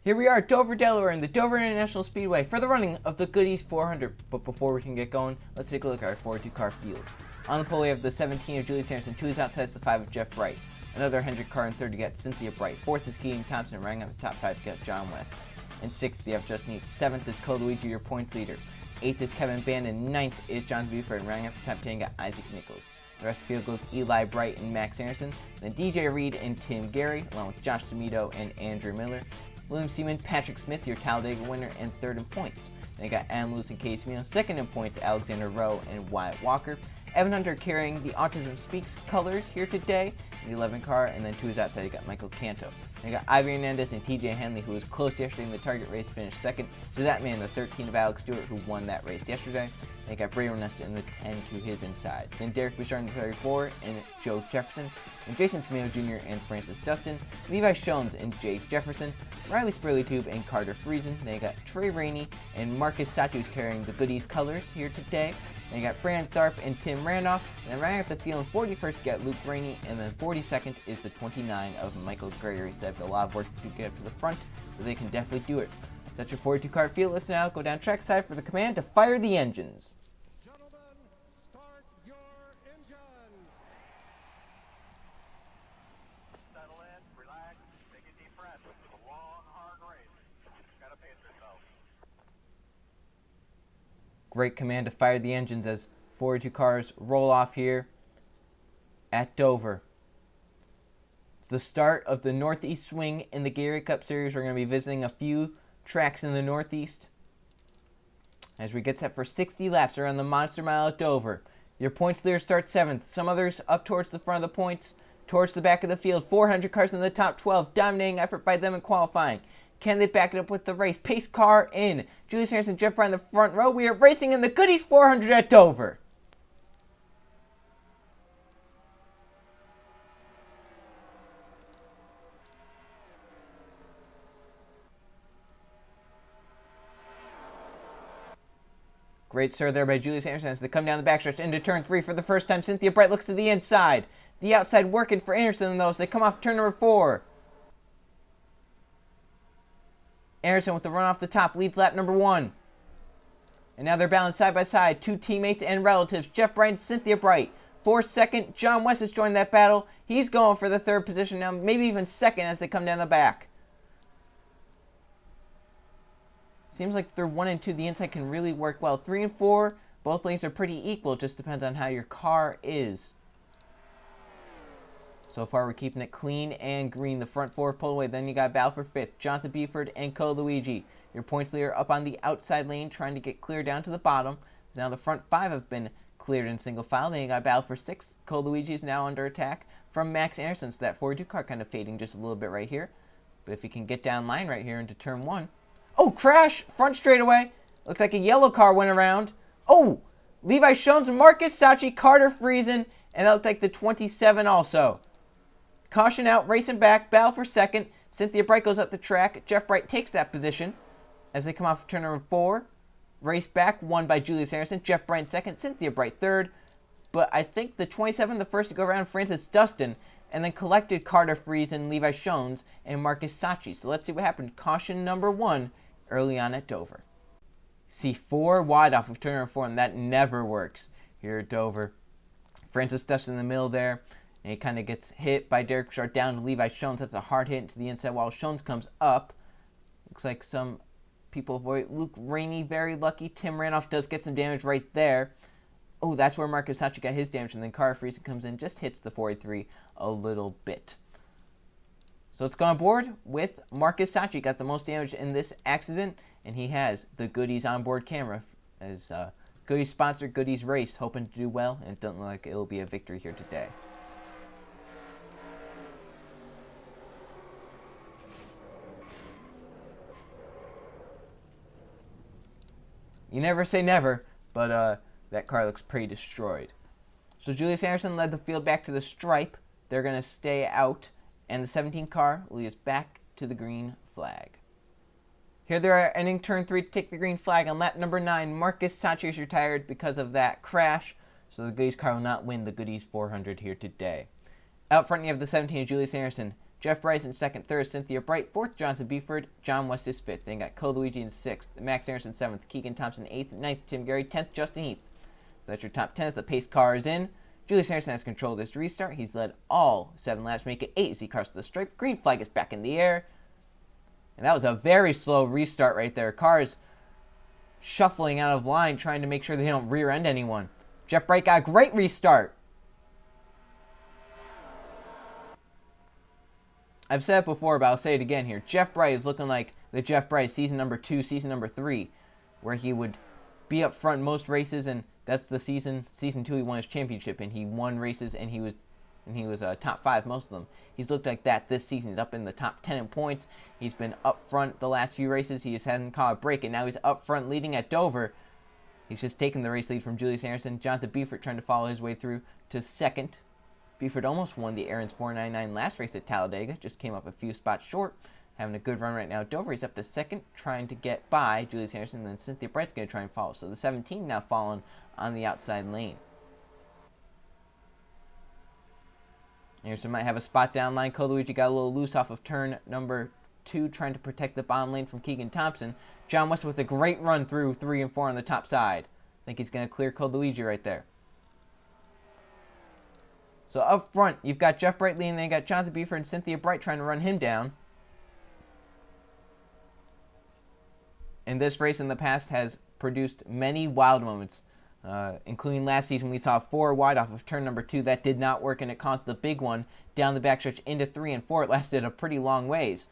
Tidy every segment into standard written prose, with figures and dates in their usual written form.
Here we are at Dover, Delaware, in the Dover International Speedway for the running of the Goodies 400. But before we can get going, let's take a look at our 42 car field. On the pole, we have the 17 of Julius Anderson, 2 is outside, the 5 of Jeff Bright. Another Hendrick car in third, you got Cynthia Bright. 4th is Keating Thompson, running out the top 5, you got John West. In 6th, you have Justin Eats. 7th is Luigi, your points leader. 8th is Kevin Bandon. 9th is John Buford, and running out the top 10, you got Isaac Nichols. The rest of the field goes Eli Bright and Max Anderson, then DJ Reed and Tim Gary, along with Josh Sumito and Andrew Miller. William Seaman, Patrick Smith, your Talladega winner, and 3rd in points. Then you got Adam Lewis and Case Mino. 2nd in points, Alexander Rowe and Wyatt Walker. Evan Hunter carrying the Autism Speaks colors here today in the 11 car, and then 2 is outside. You got Michael Canto. Then you got Ivy Hernandez and TJ Henley, who was close yesterday in the target race, finished 2nd. So that man, the 13 of Alex Stewart, who won that race yesterday. Then you got Bray Renesta in the 10 to his inside. Then Derek Bouchard in the 34, and Joe Jefferson, and Jason Smeo Jr. and Francis Dustin, Levi Shones and Jay Jefferson, Riley Spurleytube and Carter Friesen. Then you got Trey Rainey and Marcus Sachus carrying the Goodies colors here today. Then you got Brandon Tharp and Tim Randolph. And then running up the field in 41st, you got Luke Rainey. And then 42nd is the 29 of Michael Gregory. So they have a lot of work to get up to the front, but they can definitely do it. That's your 42 car field. Let's now go down trackside for the command to fire the engines. Gentlemen, start your engines. Settle in, relax, take a deep breath. It's a long, hard race. Gotta pace yourself. Great command to fire the engines as 42 cars roll off here at Dover. It's the start of the Northeast Swing in the Gatorade Cup Series. We're going to be visiting a few tracks in the Northeast as we get set for 60 laps around the Monster Mile at Dover. Your points leader starts 7th. Some others up towards the front of the points, towards the back of the field. 400 cars in the top 12. Dominating effort by them in qualifying. Can they back it up with the race? Pace car in. Julius Anderson, Jeff Bryan in the front row. We are racing in the Goodies 400 at Dover. Great start there by Julius Anderson as they come down the backstretch into turn 3 for the first time. Cynthia Bright looks to the inside. The outside working for Anderson, though, as they come off turn number 4. Anderson with the run off the top leads lap number 1. And now they're balanced side by side. 2 teammates and relatives. Jeff Bright and Cynthia Bright. 4th, 2nd. John West has joined that battle. He's going for the 3rd position now, maybe even 2nd as they come down the back. Seems like they're 1 and 2. The inside can really work well. 3 and 4, both lanes are pretty equal. It just depends on how your car is. So far, we're keeping it clean and green. The front 4 pulled away. Then you got battle for 5th. Jonathan Buford and Luigi. Your points leader up on the outside lane, trying to get clear down to the bottom. Now the front 5 have been cleared in single file. Then you got battle for 6th. Luigi is now under attack from Max Anderson. So that 42 car kind of fading just a little bit right here. But if he can get down line right here into turn 1. Oh, crash! Front straightaway. Looks like a yellow car went around. Oh! Levi Shones, Marcus Sachi, Carter Friesen, and that looked like the 27 also. Caution out, racing back, battle for 2nd. Cynthia Bright goes up the track. Jeff Bright takes that position as they come off turn number 4. Race back, won by Julius Anderson. Jeff Bright 2nd, Cynthia Bright 3rd. But I think the 27, the first to go around, Francis Dustin, and then collected Carter Friesen, Levi Shones, and Marcus Sachi. So let's see what happened. Caution number 1 early on at Dover. See 4 wide off of turn number 4, and that never works here at Dover. Francis Dustin in the middle there. And he kind of gets hit by Derek Bouchard down to Levi Shones. That's a hard hit into the inside while Shones comes up. Looks like some people avoid. Luke Rainey, very lucky. Tim Randolph does get some damage right there. Oh, that's where Marcus Sachi got his damage. And then Carter Friesen comes in, just hits the 43 a little bit. So let's go on board with Marcus Sachi. Got the most damage in this accident. And he has the Goodies onboard camera as Goodies sponsor, Goodies race. Hoping to do well. And it doesn't look like it'll be a victory here today. You never say never, but that car looks pretty destroyed. So Julius Anderson led the field back to the stripe. They're going to stay out, and the 17 car will lead us back to the green flag. Here they are ending turn 3 to take the green flag on lap number 9. Marcus Sachi is retired because of that crash, so the Goodies car will not win the Goodies 400 here today. Out front you have the 17 of Julius Anderson, Jeff Bryce in second, third, Cynthia Bright, fourth, Jonathan Buford, John West is fifth. Then got Cole Luigi in sixth, Max Anderson seventh, Keegan Thompson eighth, ninth, Tim Gary, 10th, Justin Heath. So that's your top 10 as the pace car is in. Julius Harrison has control of this restart. He's led all 7 laps, make it 8 as he crosses the stripe. Green flag is back in the air. And that was a very slow restart right there. Cars shuffling out of line, trying to make sure they don't rear end anyone. Jeff Bright got a great restart. I've said it before, but I'll say it again here. Jeff Bright is looking like the Jeff Bright season number 2, season number 3, where he would be up front most races, and that's the season 2 he won his championship, and he won races, and he was top 5 most of them. He's looked like that this season. He's up in the top 10 in points. He's been up front the last few races. He just hasn't caught a break, and now he's up front leading at Dover. He's just taken the race lead from Julius Harrison. Jonathan Buford trying to follow his way through to second. Buford almost won the Aaron's 499 last race at Talladega. Just came up a few spots short. Having a good run right now. Dover, he's up to second, trying to get by Julius Harrison. And then Cynthia Bright's going to try and follow. So the 17 now following on the outside lane. Harrison might have a spot down line. Coluigi got a little loose off of turn number 2, trying to protect the bottom lane from Keegan Thompson. John West with a great run through 3 and 4 on the top side. I think he's going to clear Coluigi right there. So up front, you've got Jeff Bright leading, then you got Jonathan Buford and Cynthia Bright trying to run him down. And this race in the past has produced many wild moments, including last season we saw 4 wide off of turn number 2. That did not work, and it caused the big one down the backstretch into 3 and 4. It lasted a pretty long ways.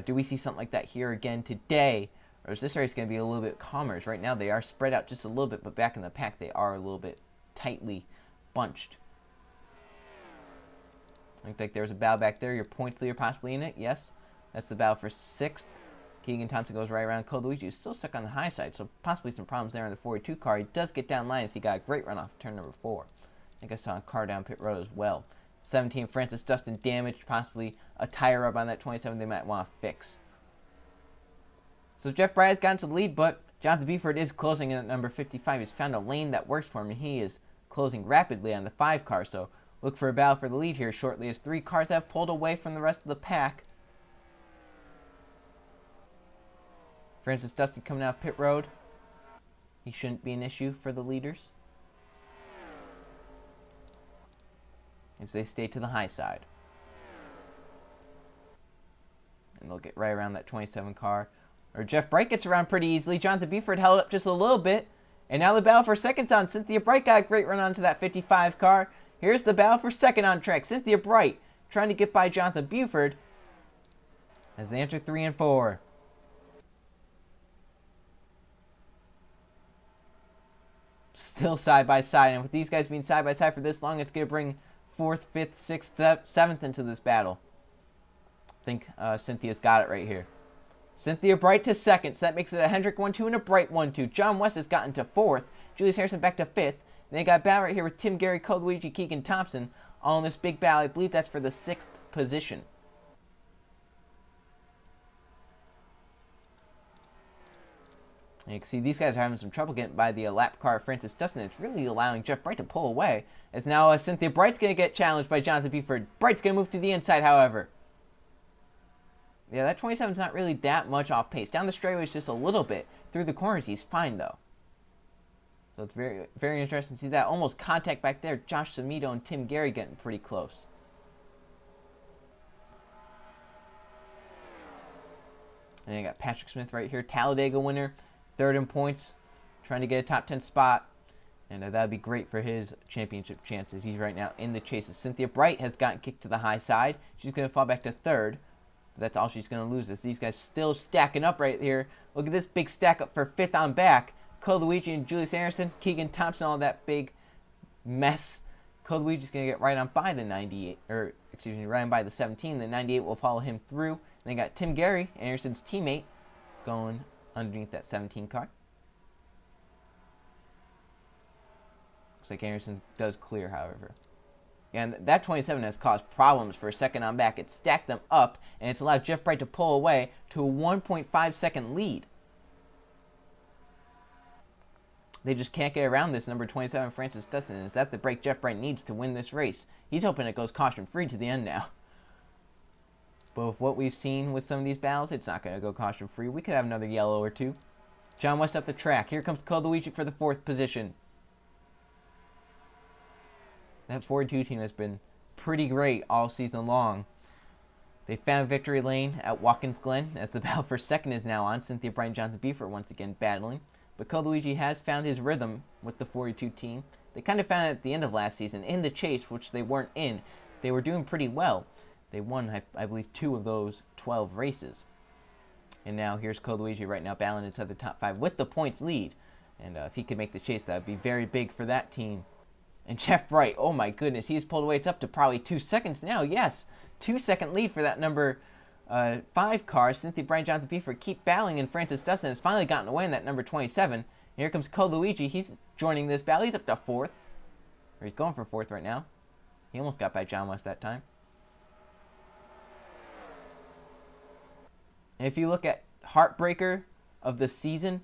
Do we see something like that here again today? Or is this race going to be a little bit calmer? As right now they are spread out just a little bit, but back in the pack they are a little bit tightly bunched. Looks like there's a battle back there. Your points leader possibly in it. Yes, that's the battle for 6th. Keegan Thompson goes right around. Coluigi is still stuck on the high side, so possibly some problems there in the 42 car. He does get down line as he got a great run off turn number 4. I think I saw a car down pit road as well. 17, Francis Dustin damaged, possibly a tire rub on that 27 they might want to fix. So Jeff Bright has gotten to the lead, but Jonathan Buford is closing in at number 55. He's found a lane that works for him, and he is closing rapidly on the 5 car, so look for a battle for the lead here shortly as 3 cars have pulled away from the rest of the pack. Francis Dustin coming out of pit road. He shouldn't be an issue for the leaders as they stay to the high side. And they'll get right around that 27 car. Or Jeff Bright gets around pretty easily. Jonathan Buford held up just a little bit. And now the battle for second's on. Cynthia Bright got a great run onto that 55 car. Here's the battle for second on track. Cynthia Bright trying to get by Jonathan Buford as they enter 3 and 4. Still side by side, and with these guys being side by side for this long, it's going to bring 4th, 5th, 6th, 7th into this battle. I think Cynthia's got it right here. Cynthia Bright to second, so that makes it a Hendrick 1-2 and a Bright 1-2. John West has gotten to 4th. Julius Harrison back to 5th. And they got a battle right here with Tim Gary, Coluigi, Keegan Thompson, all in this big battle. I believe that's for the 6th position. And you can see these guys are having some trouble getting by the lap car of Francis Dustin. It's really allowing Jeff Bright to pull away. As now Cynthia Bright's going to get challenged by Jonathan Buford. Bright's going to move to the inside, however. Yeah, that 27's not really that much off pace. Down the straightaways just a little bit. Through the corners, he's fine, though. So it's very, very interesting to see that. Almost contact back there. Josh Samito and Tim Gary getting pretty close. And then you got Patrick Smith right here. Talladega winner. 3rd in points. Trying to get a top 10 spot. And that would be great for his championship chances. He's right now in the chases. Cynthia Bright has gotten kicked to the high side. She's going to fall back to 3rd. But that's all she's going to lose. Is these guys still stacking up right here. Look at this big stack up for 5th on back. Coluigi and Julius Harrison, Keegan Thompson, all that big mess. Coluigi's going to get right on by the 98, or excuse me, right on by the 17. The 98 will follow him through. And they got Tim Gary, Anderson's teammate, going underneath that 17 car. Looks like Anderson does clear, however. And that 27 has caused problems for 2nd on back. It stacked them up, and it's allowed Jeff Bright to pull away to a 1.5 second lead. They just can't get around this number 27 Francis Dustin. Is that the break Jeff Bright needs to win this race? He's hoping it goes caution-free to the end now. But with what we've seen with some of these battles, it's not going to go caution-free. We could have another yellow or two. John West up the track. Here comes Luigi for the 4th position. That 42 team has been pretty great all season long. They found victory lane at Watkins Glen as the battle for 2nd is now on. Cynthia Bright and Jonathan Beeford once again battling. But Luigi has found his rhythm with the 42 team. They kind of found it at the end of last season in the chase, which they weren't in. They were doing pretty well. They won, I believe, 2 of those 12 races. And now here's Luigi right now battling into the top 5 with the points lead. And if he could make the chase, that would be very big for that team. And Jeff Bright, oh my goodness, he's pulled away. It's up to probably 2 seconds now. Yes, 2-second lead for that number 5 car. Cynthia Bright and Jonathan Beeford keep battling, and Francis Dustin has finally gotten away in that number 27. And here comes Luigi. He's joining this battle. He's up to 4th. Or he's going for 4th right now. He almost got by John West that time. And if you look at heartbreaker of the season,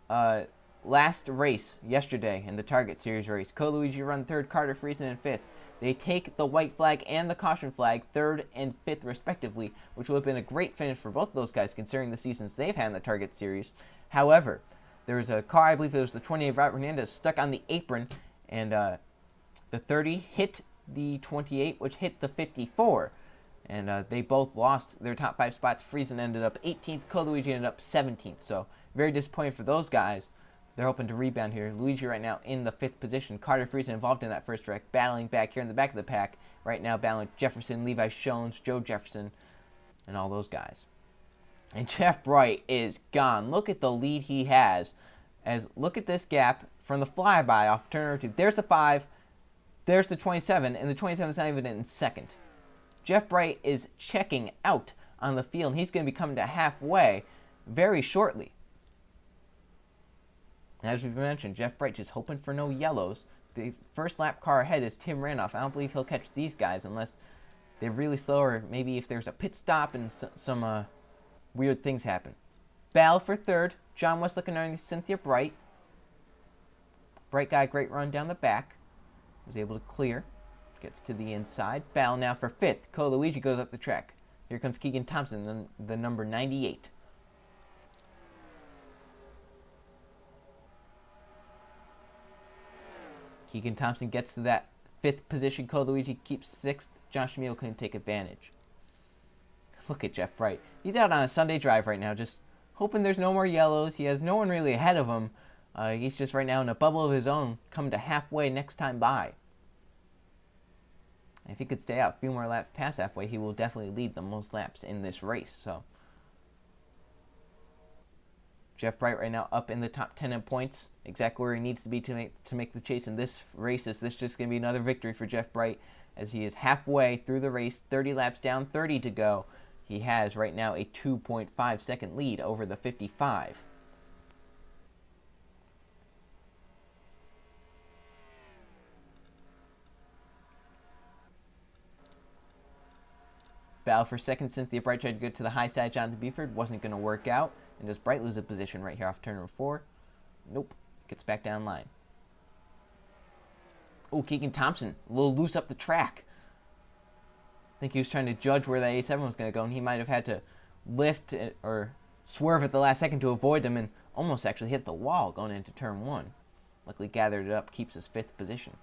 last race yesterday in the Target Series race, Luigi run 3rd, Carter Friesen in 5th. They take the white flag and the caution flag, 3rd and 5th respectively, which would have been a great finish for both of those guys considering the seasons they've had in the Target Series. However, there was a car, I believe it was the 28 Robert Hernandez, stuck on the apron, and the 30 hit the 28, which hit the 54. And they both lost their top 5 spots. Friesen ended up 18th. Luigi ended up 17th. So very disappointing for those guys. They're hoping to rebound here. Luigi right now in the 5th position. Carter Friesen involved in that first wreck, battling back here in the back of the pack. Right now battling Jefferson, Levi Shones, Joe Jefferson, and all those guys. And Jeff Bright is gone. Look at the lead he has. Look at this gap from the flyby off turn number 2. There's the 5. There's the 27, and the 27 is not even in 2nd. Jeff Bright is checking out on the field. He's going to be coming to halfway very shortly. As we've mentioned, Jeff Bright just hoping for no yellows. The first lap car ahead is Tim Randolph. I don't believe he'll catch these guys unless they're really slow, or maybe if there's a pit stop and some weird things happen. Battle for 3rd. John West looking underneath Cynthia Bright. Bright got a great run down the back. Was able to clear. Gets to the inside. Battle now for 5th. Luigi goes up the track. Here comes Keegan Thompson, the number 98. Keegan Thompson gets to that 5th position. Luigi keeps 6th. Josh Schmiel couldn't take advantage. Look at Jeff Bright. He's out on a Sunday drive right now, just hoping there's no more yellows. He has no one really ahead of him. He's just right now in a bubble of his own, coming to halfway next time by. If he could stay out a few more laps past halfway, he will definitely lead the most laps in this race. So Jeff Bright right now up in the top 10 in points, exactly where he needs to be to make the chase in this race. Is this just going to be another victory for Jeff Bright, as he is halfway through the race, 30 laps down, 30 to go. He has right now a 2.5 second lead over the 55. Battle for 2nd. Cynthia Bright tried to get to the high side. Jonathan Beeford wasn't going to work out. And does Bright lose a position right here off turn number 4? Nope. Gets back down line. Oh, Keegan Thompson. A little loose up the track. I think he was trying to judge where that A7 was going to go, and he might have had to lift or swerve at the last second to avoid them, and almost actually hit the wall going into turn 1. Luckily gathered it up, keeps his 5th position.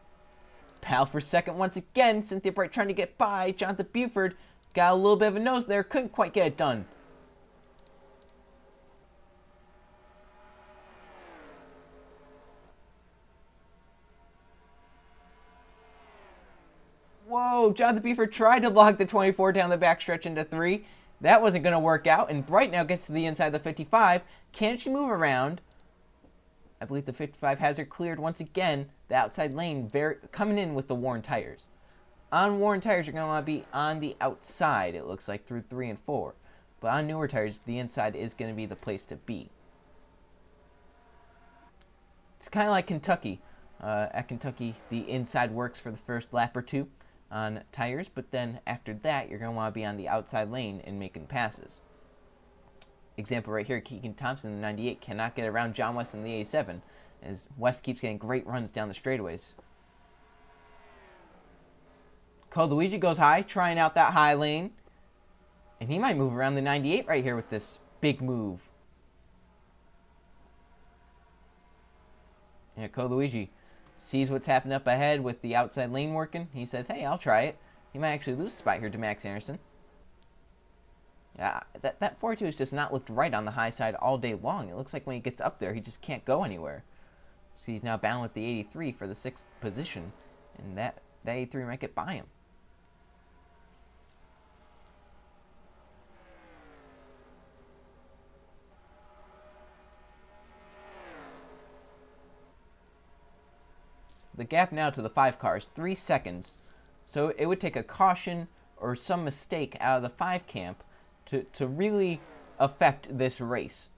Battle for 2nd once again. Cynthia Bright trying to get by. Jonathan Buford got a little bit of a nose there. Couldn't quite get it done. Whoa, Jonathan Buford tried to block the 24 down the backstretch into 3. That wasn't going to work out, and Bright now gets to the inside of the 55. Can she move around? I believe the 55 has her cleared once again. The outside lane coming in with the worn tires. On worn tires, you're going to want to be on the outside, it looks like, through 3 and 4. But on newer tires, the inside is going to be the place to be. It's kind of like Kentucky. At Kentucky, the inside works for the first lap or 2 on tires, but then after that, you're going to want to be on the outside lane and making passes. Example right here, Keegan Thompson, the 98, cannot get around John West in the A7, as West keeps getting great runs down the straightaways. Luigi goes high, trying out that high lane. And he might move around the 98 right here with this big move. Yeah, Luigi sees what's happening up ahead with the outside lane working. He says, hey, I'll try it. He might actually lose the spot here to Max Anderson. Yeah, that 42 has just not looked right on the high side all day long. It looks like when he gets up there, he just can't go anywhere. So he's now bound with the 83 for the 6th position. And that 83 might get by him. The gap now to the 5 car is 3 seconds. So it would take a caution or some mistake out of the 5 camp to really affect this race.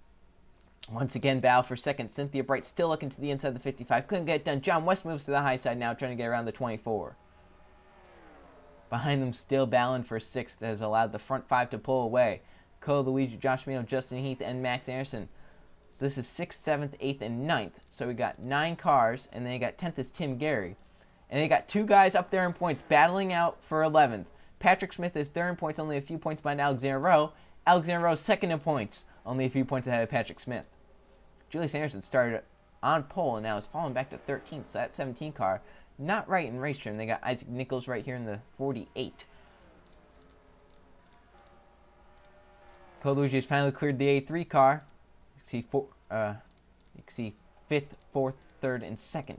Once again, battle for second. Cynthia Bright still looking to the inside of the 55. Couldn't get it done. John West moves to the high side now, trying to get around the 24. Behind them, still battling for 6th, has allowed the front 5 to pull away. Luigi, Josh Mino, Justin Heath, and Max Anderson. So this is 6th, 7th, 8th, and 9th. So we got 9 cars, and then you got 10th is Tim Gary. And they got 2 guys up there in points battling out for 11th. Patrick Smith is 3rd in points, only a few points behind Alexander Rowe. Alexander Rowe 2nd in points, only a few points ahead of Patrick Smith. Julius Anderson started on pole and now is falling back to 13th. So that 17 car, not right in race trim. They got Isaac Nichols right here in the 48. Luigi has finally cleared the A3 car. You can see 5th, 4th, 3rd, and 2nd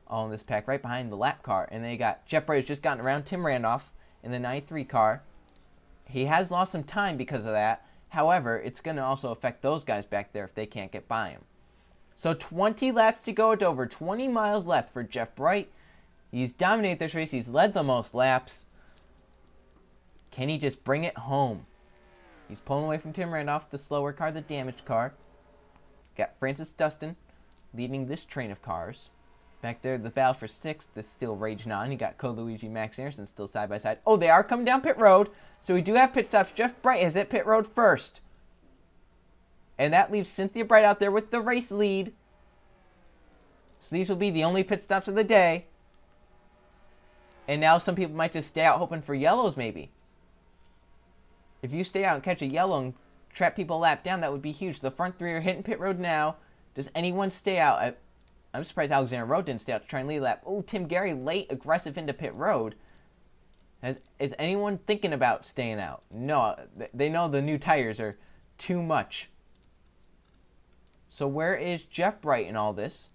all in this pack right behind the lap car. And they got Jeff Bright has just gotten around Tim Randolph in the 93 car. He has lost some time because of that. However, it's going to also affect those guys back there if they can't get by him. So 20 laps to go at Dover. 20 miles left for Jeff Bright. He's dominated this race. He's led the most laps. Can he just bring it home? He's pulling away from Tim Randolph, the slower car, the damaged car. Got Francis Dustin leading this train of cars. Back there, the battle for 6th is still raging on. You got Luigi, Max Anderson still side by side. Oh, they are coming down pit road. So we do have pit stops. Jeff Bright has hit pit road first. And that leaves Cynthia Bright out there with the race lead. So these will be the only pit stops of the day. And now some people might just stay out hoping for yellows maybe. If you stay out and catch a yellow and trap people a lap down, that would be huge. The front 3 are hitting pit road now. Does anyone stay out? I'm surprised Alexander Rowe didn't stay out to try and lead a lap. Oh, Tim Gary late, aggressive into pit road. Is anyone thinking about staying out? No, they know the new tires are too much. So where is Jeff Bright in all this?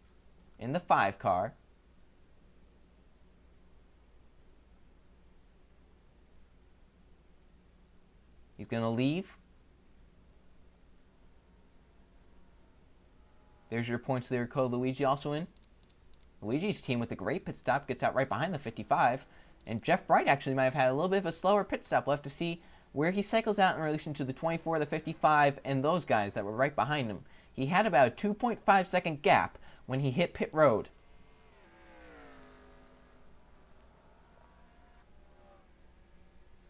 In the 5 car. He's going to leave. There's your points there. Luigi also in. Luigi's team with a great pit stop gets out right behind the 55. And Jeff Bright actually might have had a little bit of a slower pit stop. We'll have to see where he cycles out in relation to the 24, the 55, and those guys that were right behind him. He had about a 2.5 second gap when he hit pit road.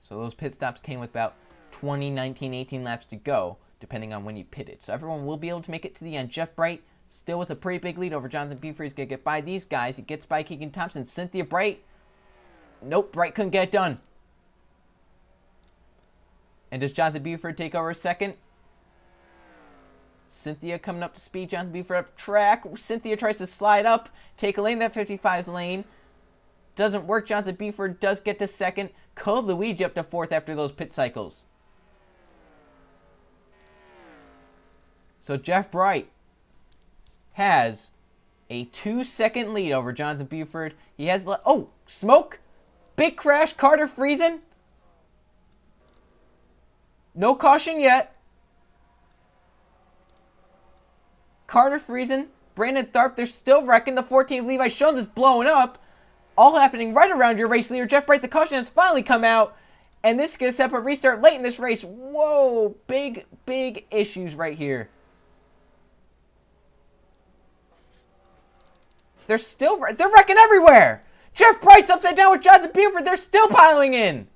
So those pit stops came with about 20, 19, 18 laps to go, depending on when you pitted. So everyone will be able to make it to the end. Jeff Bright still with a pretty big lead over Jonathan Buford. He's going to get by these guys. He gets by Keegan Thompson. Cynthia Bright. Nope, Bright couldn't get it done. And does Jonathan Buford take over second? Cynthia coming up to speed. Jonathan Buford up track. Cynthia tries to slide up, take a lane, that 55's lane. Doesn't work. Jonathan Buford does get to second. Luigi up to 4th after those pit cycles. So Jeff Bright has a 2-second lead over Jonathan Buford. He has oh, smoke! Big crash, Carter Friesen. No caution yet. Carter Friesen, Brandon Tharp, they're still wrecking. The 14th Levi Jones is blowing up. All happening right around your race leader. Jeff Bright, the caution has finally come out. And this gets set up a restart late in this race. Whoa, big issues right here. They're wrecking everywhere. Jeff Bright's upside down with Jonathan Buford. They're still piling in.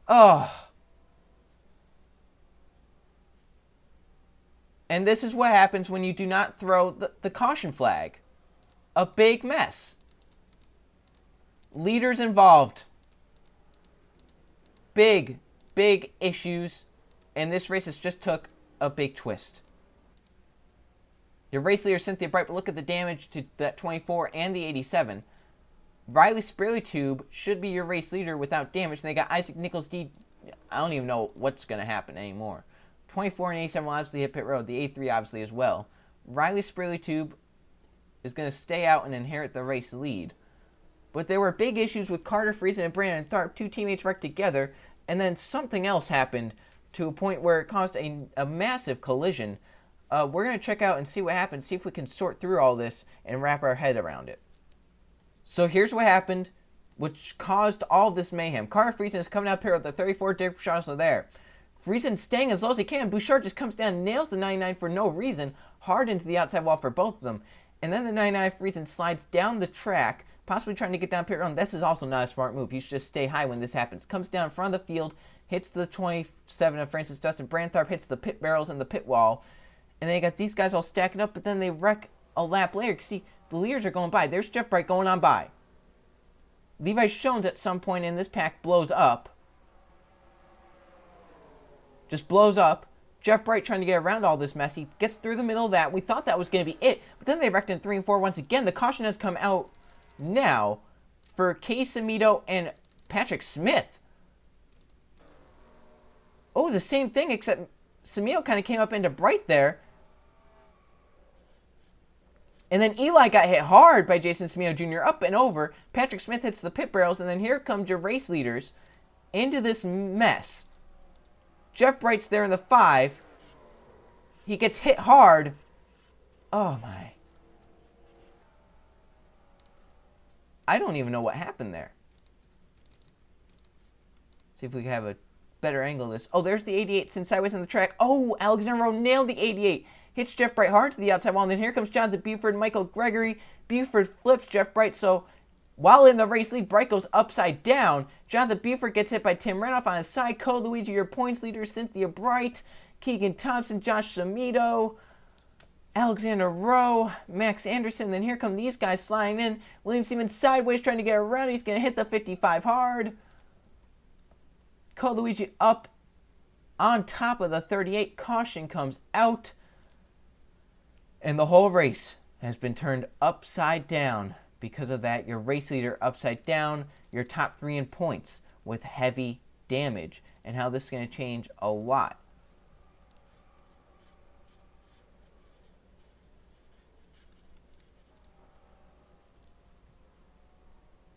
Oh. And this is what happens when you do not throw the caution flag. A big mess. Leaders involved. big, big issues, and this race has just took a big twist. Your race leader, Cynthia Bright, but look at the damage to that 24 and the 87. Riley Spirlytube should be your race leader without damage, and they got Isaac Nichols D. I don't even know what's going to happen anymore. 24 and 87 will obviously hit pit road. The A3 obviously as well. Riley Spirlytube is going to stay out and inherit the race lead. But there were big issues with Carter Friesen and Brandon Tharp, two teammates wrecked together, and then something else happened to a point where it caused a massive collision. We're going to check out and see what happened, see if we can sort through all this and wrap our head around it. So here's what happened, which caused all this mayhem. Carter Friesen is coming out here with the 34, Derek Bouchard also there. Friesen staying as low as he can. Bouchard just comes down and nails the 99 for no reason, hard into the outside wall for both of them. And then the 99 Friesen slides down the track, possibly trying to get down pit road. This is also not a smart move. You should just stay high when this happens. Comes down in front of the field, hits the 27 of Francis Dustin. Brantharp hits the pit barrels and the pit wall. And they got these guys all stacking up, but then they wreck a lap later. See, the leaders are going by. There's Jeff Bright going on by. Levi Shones at some point in this pack blows up. Just blows up. Jeff Bright trying to get around all this mess. He gets through the middle of that. We thought that was going to be it. But then they wrecked in 3 and 4 once again. The caution has come out now for Kay Samito and Patrick Smith. Oh, the same thing, except Samito kind of came up into Bright there. And then Eli got hit hard by Jason Samito Jr. up and over. Patrick Smith hits the pit barrels. And then here comes your race leaders into this mess. Jeff Bright's there in the 5. He gets hit hard. Oh, my. I don't even know what happened there. See if we can have a better angle of this. Oh, there's the 88 sent sideways on the track. Oh, Alexander Rowe nailed the 88. Hits Jeff Bright hard to the outside wall. And then here comes Jonathan Buford, Michael Gregory. Buford flips Jeff Bright. So while in the race lead, Bright goes upside down. Jonathan Buford gets hit by Tim Renoff on his side. Cole Luigi, your points leader. Cynthia Bright. Keegan Thompson, Josh Samito. Alexander Rowe, Max Anderson. Then here come these guys sliding in. William Siemens sideways trying to get around. He's going to hit the 55 hard. Cole Luigi up on top of the 38. Caution comes out. And the whole race has been turned upside down. Because of that, your race leader upside down, your top 3 in points with heavy damage. And how this is going to change a lot.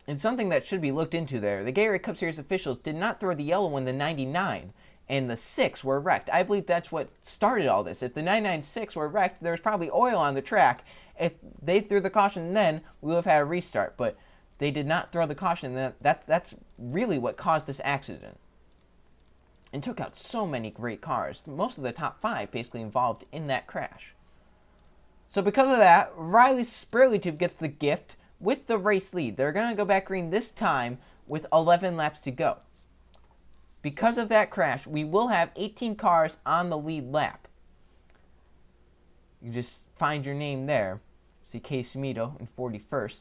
And something that should be looked into there. The Gatorade Cup Series officials did not throw the yellow when the 99 and the 6 were wrecked. I believe that's what started all this. If the 99-6 were wrecked, there was probably oil on the track. If they threw the caution then, we would have had a restart. But they did not throw the caution. That's really what caused this accident. And took out so many great cars. Most of the top 5 basically involved in that crash. So because of that, Riley Spirlytube gets the gift with the race lead. They're going to go back green this time with 11 laps to go. Because of that crash, we will have 18 cars on the lead lap. You just find your name there. See Kay Samito in 41st.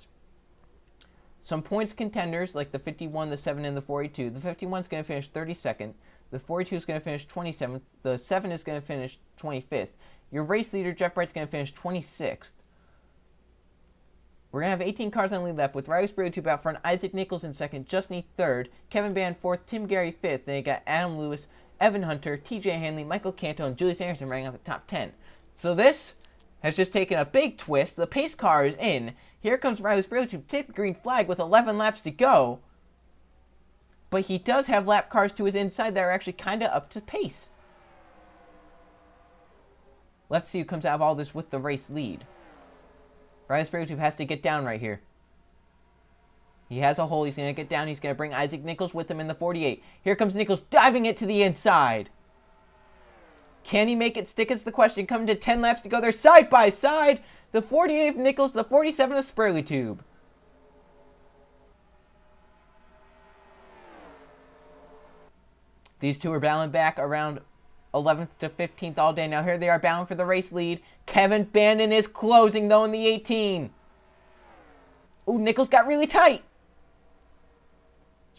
Some points contenders like the 51, the 7, and the 42. The 51 is going to finish 32nd. The 42 is going to finish 27th. The 7 is going to finish 25th. Your race leader, Jeff Bright's going to finish 26th. We're going to have 18 cars on the lead lap with Riley Spirlytube out front, Isaac Nichols in 2nd, Justin E. 3rd, Kevin Band 4th, Tim Gary 5th. Then you got Adam Lewis, Evan Hunter, TJ Hanley, Michael Canto, and Julius Anderson running out the top 10. So this has just taken a big twist. The pace car is in. Here comes Riley Spirlytube to take the green flag with 11 laps to go. But he does have lap cars to his inside that are actually kind of up to pace. Let's see who comes out of all this with the race lead. Riley Spirlytube has to get down right here. He has a hole. He's going to get down. He's going to bring Isaac Nichols with him in the 48. Here comes Nichols diving it to the inside. Can he make it stick is the question. Coming to 10 laps to go. They're side by side. The 48 of Nichols, the 47 of Spirlytube. These two are battling back around 11th to 15th all day. Now here they are battling for the race lead. Kevin Bandon is closing though in the 18. Ooh, Nichols got really tight.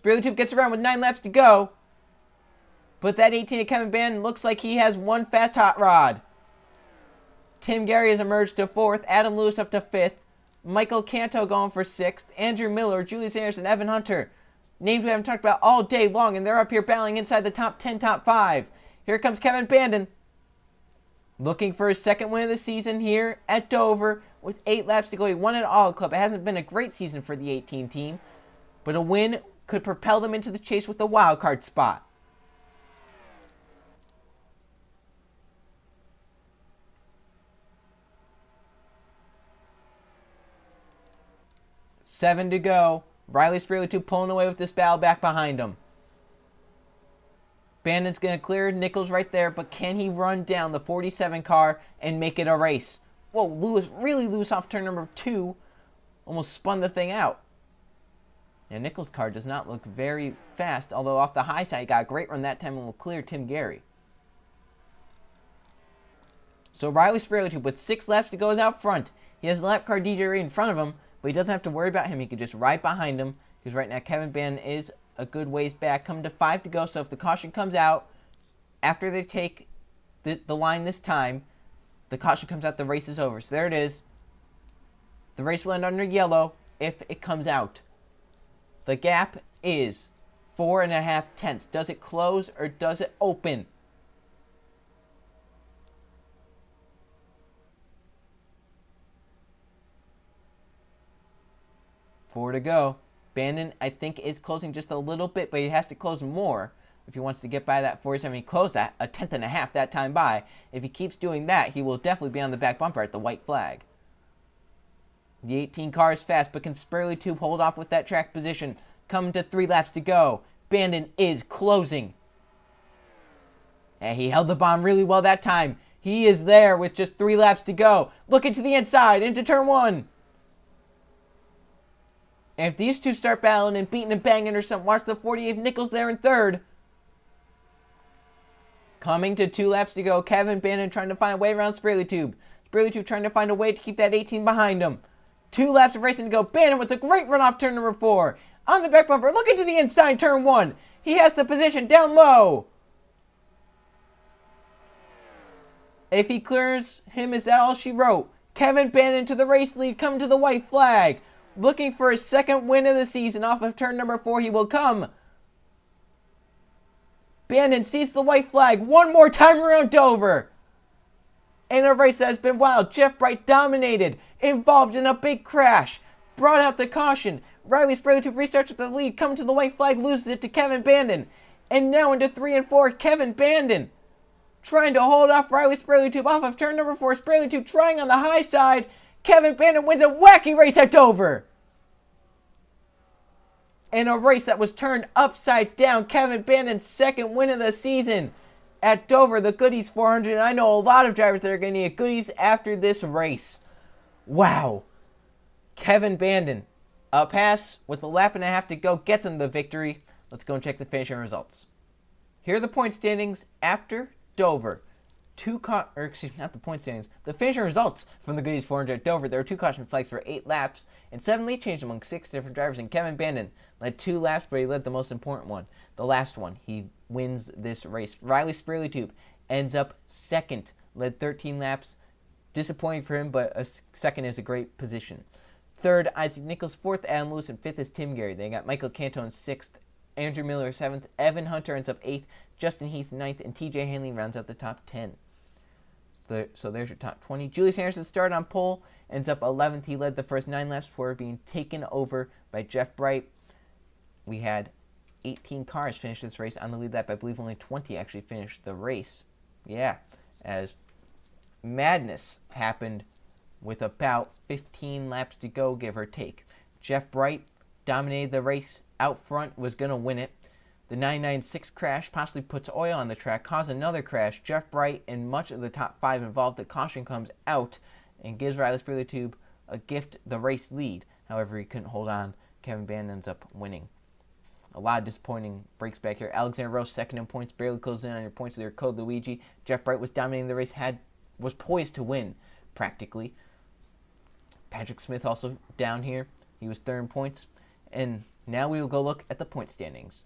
Spirlytube gets around with 9 laps to go. But that 18 of Kevin Bandon looks like he has one fast hot rod. Tim Gary has emerged to 4th. Adam Lewis up to 5th. Michael Canto going for 6th. Andrew Miller, Julius Anderson, Evan Hunter. Names we haven't talked about all day long, and they're up here battling inside the top 10, top 5. Here comes Kevin Bandon. Looking for his second win of the season here at Dover with 8 laps to go. He won at Auto Club. It hasn't been a great season for the 18 team, but a win could propel them into the chase with the wild card spot. Seven to go. Riley Spirley pulling away with this battle back behind him. Bandon's going to clear Nichols right there, but can he run down the 47 car and make it a race? Whoa, Lewis really loose off turn number 2. Almost spun the thing out. Now, Nichols' car does not look very fast, although off the high side, he got a great run that time and will clear Tim Gary. So Riley Spirley with 6 laps to go is out front. He has a lap car DJ right in front of him, but he doesn't have to worry about him. He can just ride behind him, because right now Kevin Bandon is a good ways back. Coming to 5 to go, so if the caution comes out after they take the line this time, the caution comes out, the race is over. So there it is. The race will end under yellow if it comes out. The gap is 4.5 tenths. Does it close or does it open? Four to go. Bandon, I think, is closing just a little bit, but he has to close more if he wants to get by that 47. He closed that a 1/10.5 that time by. If he keeps doing that, he will definitely be on the back bumper at the white flag. The 18 car is fast, but can Spirley Tube hold off with that track position? Coming to 3 laps to go. Bandon is closing. And he held the bomb really well that time. He is there with just 3 laps to go. Looking to the inside, into turn 1. And if these two start battling and beating and banging or something, watch the 48 Nichols there in 3rd. Coming to 2 laps to go. Kevin Bandon trying to find a way around Spirley Tube. Spirley Tube trying to find a way to keep that 18 behind him. 2 laps of racing to go. Bandon with a great run off turn number 4. On the back bumper, looking to the inside, turn 1. He has the position down low. If he clears him, is that all she wrote? Kevin Bandon to the race lead, coming to the white flag. Looking for his second win of the season off of turn number 4. He will come. Bandon sees the white flag one more time around Dover. In a race that has been wild, Jeff Bright dominated, involved in a big crash, brought out the caution. Riley Spirley restarts with the lead, coming to the white flag, loses it to Kevin Bandon. And now into 3 and 4, Kevin Bandon trying to hold off Riley Spirley off of turn number 4. Spirley trying on the high side. Kevin Bandon wins a wacky race at Dover. In a race that was turned upside down, Kevin Bandon's second win of the season at Dover, the Goodies 400. And I know a lot of drivers that are going to get Goodies after this race. Wow. Kevin Bandon, a pass with a lap and a half to go, gets him the victory. Let's go and check the finishing results. Here are the point standings after Dover. Not the point standings. The finishing results from the Goodies 400 at Dover. There were 2 caution flags for 8 laps, and 7 lead changes among 6 different drivers. And Kevin Bandon led 2 laps, but he led the most important one, the last one. He wins this race. Riley Spirley ends up 2nd, led 13 laps. Disappointing for him, but a 2nd is a great position. 3rd, Isaac Nichols. 4th, Adam Lewis, and 5th is Tim Gary. They got Michael Canto in 6th. Andrew Miller 7th. Evan Hunter ends up 8th. Justin Heath 9th, and TJ Hanley rounds out the top 10. So there's your top 20. Julius Anderson started on pole, ends up 11th. He led the first 9 laps before being taken over by Jeff Bright. We had 18 cars finish this race on the lead lap. I believe only 20 actually finished the race. Yeah, as madness happened with about 15 laps to go, give or take. Jeff Bright dominated the race out front, was going to win it. The 996 crash possibly puts oil on the track, caused another crash. Jeff Bright and much of the top 5 involved. The caution comes out and gives Riley Spirley a gift, the race lead. However, he couldn't hold on. Kevin Bandon ends up winning. A lot of disappointing breaks back here. Alexander Rose 2nd in points, barely closed in on your points leader, Code Luigi. Jeff Bright was dominating the race, was poised to win, practically. Patrick Smith also down here. He was 3rd in points. And now we will go look at the point standings.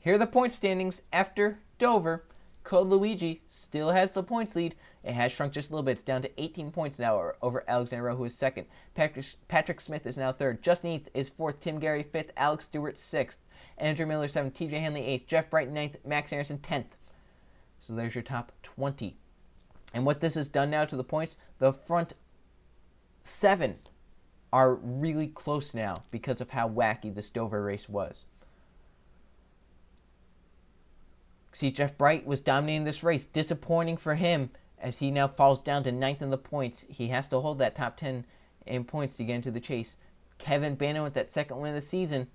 Here are the point standings after Dover. Code Luigi still has the points lead. It has shrunk just a little bit. It's down to 18 points now over Alexander Rowe, who is second. Patrick Smith is now third. Justin Heath is fourth. Tim Gary fifth. Alex Stewart sixth. Andrew Miller seventh. TJ Henley eighth. Jeff Brighton ninth. Max Harrison 10th. So there's your top 20. And what this has done now to the points, the front 7 are really close now because of how wacky this Dover race was. See, Jeff Bright was dominating this race. Disappointing for him as he now falls down to 9th in the points. He has to hold that top 10 in points to get into the chase. Kevin Bannon with that second win of the season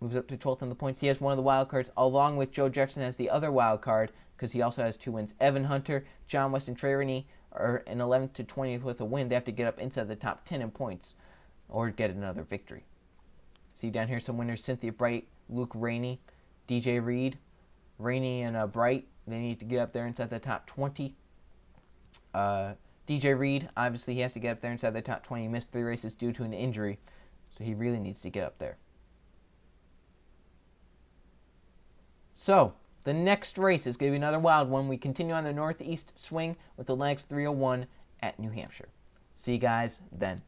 moves up to 12th in the points. He has one of the wild cards, along with Joe Jefferson as the other wild card because he also has 2 wins. Evan Hunter, John West, and Trey Rennie are in 11th to 20th with a win. They have to get up inside the top 10 in points or get another victory. See down here some winners: Cynthia Bright, Luke Rainey, DJ Reed. Rainey and Bright, they need to get up there inside the top 20. DJ Reed, obviously he has to get up there inside the top 20. He missed 3 races due to an injury, so he really needs to get up there. So, the next race is going to be another wild one. We continue on the Northeast Swing with the Lags 301 at New Hampshire. See you guys then.